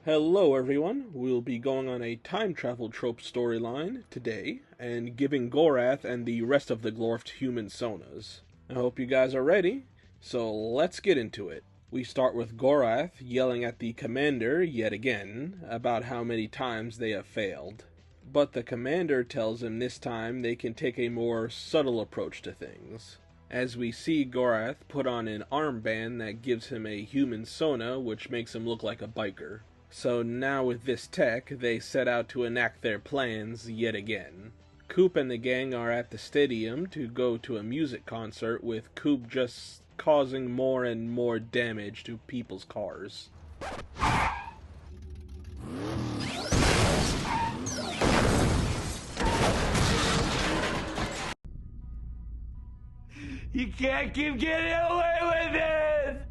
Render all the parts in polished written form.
Hello everyone, we'll be going on a time travel trope storyline today, and giving Gorrath and the rest of the Glorft human sonas. I hope you guys are ready, so let's get into it. We start with Gorrath yelling at the commander yet again about how many times they have failed. But the commander tells him this time they can take a more subtle approach to things. As we see Gorrath put on an armband that gives him a human sona which makes him look like a biker. So now with this tech, they set out to enact their plans yet again. Coop and the gang are at the stadium to go to a music concert, with Coop just causing more and more damage to people's cars. You can't keep getting away with it!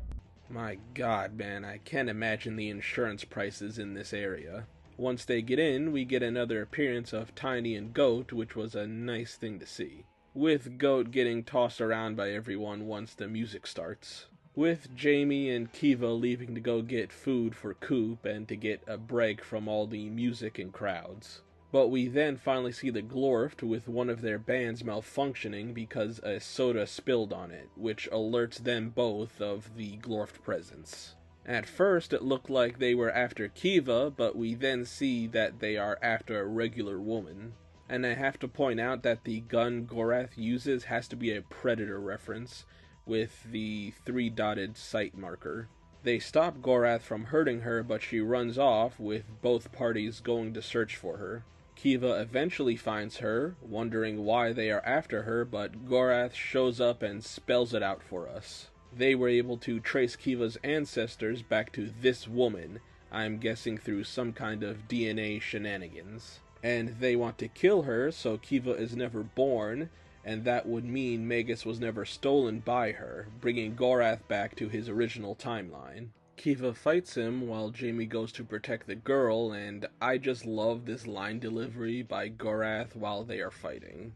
My god, man, I can't imagine the insurance prices in this area. Once they get in, we get another appearance of Tiny and Goat, which was a nice thing to see. With Goat getting tossed around by everyone once the music starts. With Jamie and Kiva leaving to go get food for Coop and to get a break from all the music and crowds. But we then finally see the Glorft with one of their bands malfunctioning because a soda spilled on it, which alerts them both of the Glorft presence. At first it looked like they were after Kiva, but we then see that they are after a regular woman. And I have to point out that the gun Gorrath uses has to be a Predator reference, with the 3-dotted sight marker. They stop Gorrath from hurting her, but she runs off, with both parties going to search for her. Kiva eventually finds her, wondering why they are after her, but Gorrath shows up and spells it out for us. They were able to trace Kiva's ancestors back to this woman, I'm guessing through some kind of DNA shenanigans. And they want to kill her, so Kiva is never born, and that would mean Magus was never stolen by her, bringing Gorrath back to his original timeline. Kiva fights him while Jamie goes to protect the girl, and I just love this line delivery by Gorrath while they are fighting.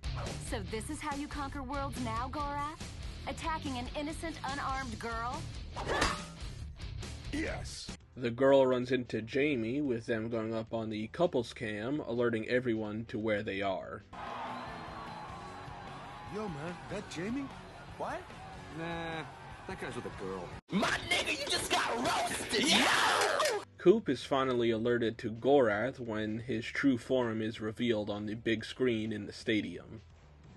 So this is how you conquer worlds now, Gorrath? Attacking an innocent, unarmed girl? Yes. The girl runs into Jamie, with them going up on the couples cam, alerting everyone to where they are. Yo, man, that Jamie? What? Nah, that guy's with a girl. My nigga, you just got roasted! Yeah! Coop is finally alerted to Gorrath when his true form is revealed on the big screen in the stadium.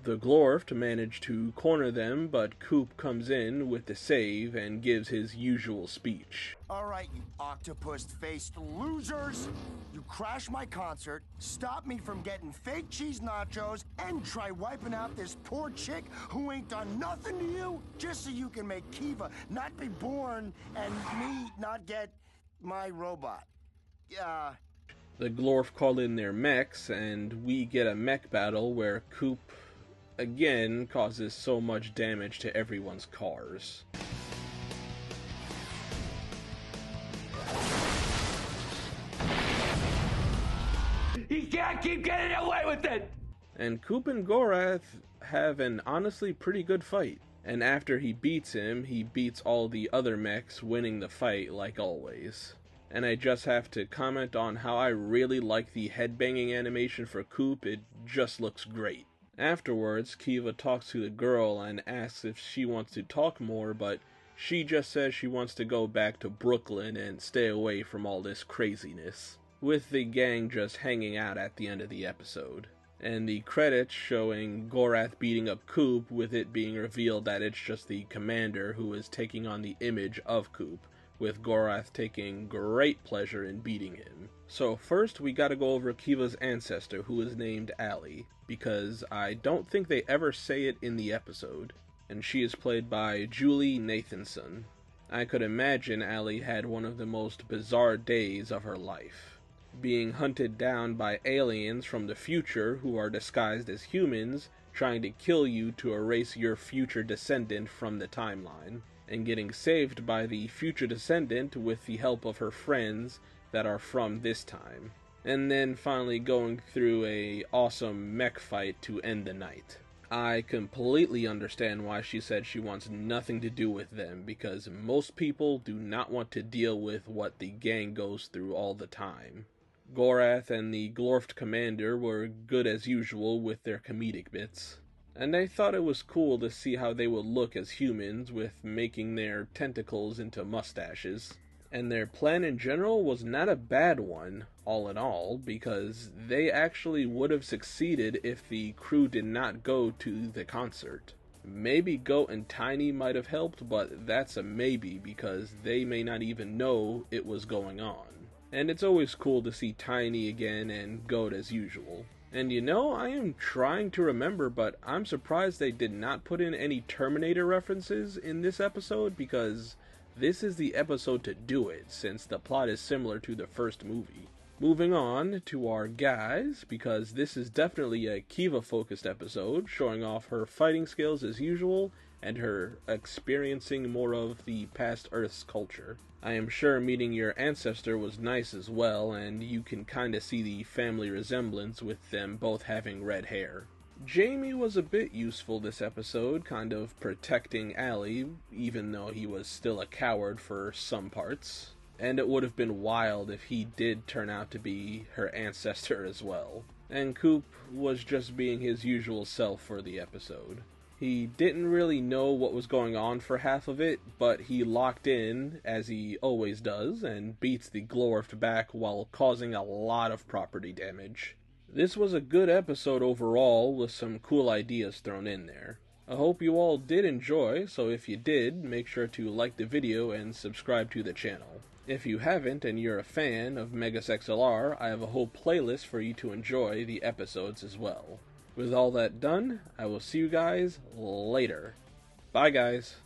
The Glorft manage to corner them, but Coop comes in with the save and gives his usual speech. Alright, you octopus-faced losers! You crashed my concert, stopped me from getting fake cheese nachos, and try wiping out this poor chick who ain't done nothing to you, just so you can make Kiva not be born and me not get my robot. The Glorft call in their mechs, and we get a mech battle where Coop again causes so much damage to everyone's cars. He can't keep getting away with it! And Coop and Gorrath have an honestly pretty good fight. And after he beats him, he beats all the other mechs, winning the fight like always. And I just have to comment on how I really like the headbanging animation for Coop. It just looks great. Afterwards, Kiva talks to the girl and asks if she wants to talk more, but she just says she wants to go back to Brooklyn and stay away from all this craziness, with the gang just hanging out at the end of the episode. And the credits showing Gorrath beating up Coop, with it being revealed that it's just the commander who is taking on the image of Coop, with Gorrath taking great pleasure in beating him. So first we gotta go over Kiva's ancestor, who is named Allie, because I don't think they ever say it in the episode, and she is played by Julie Nathanson. I could imagine Allie had one of the most bizarre days of her life, being hunted down by aliens from the future who are disguised as humans, trying to kill you to erase your future descendant from the timeline, and getting saved by the future descendant with the help of her friends that are from this time, and then finally going through a awesome mech fight to end the night. I completely understand why she said she wants nothing to do with them, because most people do not want to deal with what the gang goes through all the time. Gorrath and the Glorft commander were good as usual with their comedic bits, and I thought it was cool to see how they would look as humans with making their tentacles into mustaches. And their plan in general was not a bad one, all in all, because they actually would have succeeded if the crew did not go to the concert. Maybe Goat and Tiny might have helped, but that's a maybe because they may not even know it was going on. And it's always cool to see Tiny again and Goat as usual. And you know, I am trying to remember, but I'm surprised they did not put in any Terminator references in this episode, because this is the episode to do it, since the plot is similar to the first movie. Moving on to our guys, because this is definitely a Kiva-focused episode, showing off her fighting skills as usual, and her experiencing more of the past Earth's culture. I am sure meeting your ancestor was nice as well, and you can kinda see the family resemblance with them both having red hair. Jamie was a bit useful this episode, kind of protecting Allie, even though he was still a coward for some parts. And it would have been wild if he did turn out to be her ancestor as well. And Coop was just being his usual self for the episode. He didn't really know what was going on for half of it, but he locked in, as he always does, and beats the Glorft back while causing a lot of property damage. This was a good episode overall, with some cool ideas thrown in there. I hope you all did enjoy, so if you did, make sure to like the video and subscribe to the channel. If you haven't and you're a fan of Megas XLR, I have a whole playlist for you to enjoy the episodes as well. With all that done, I will see you guys later. Bye guys.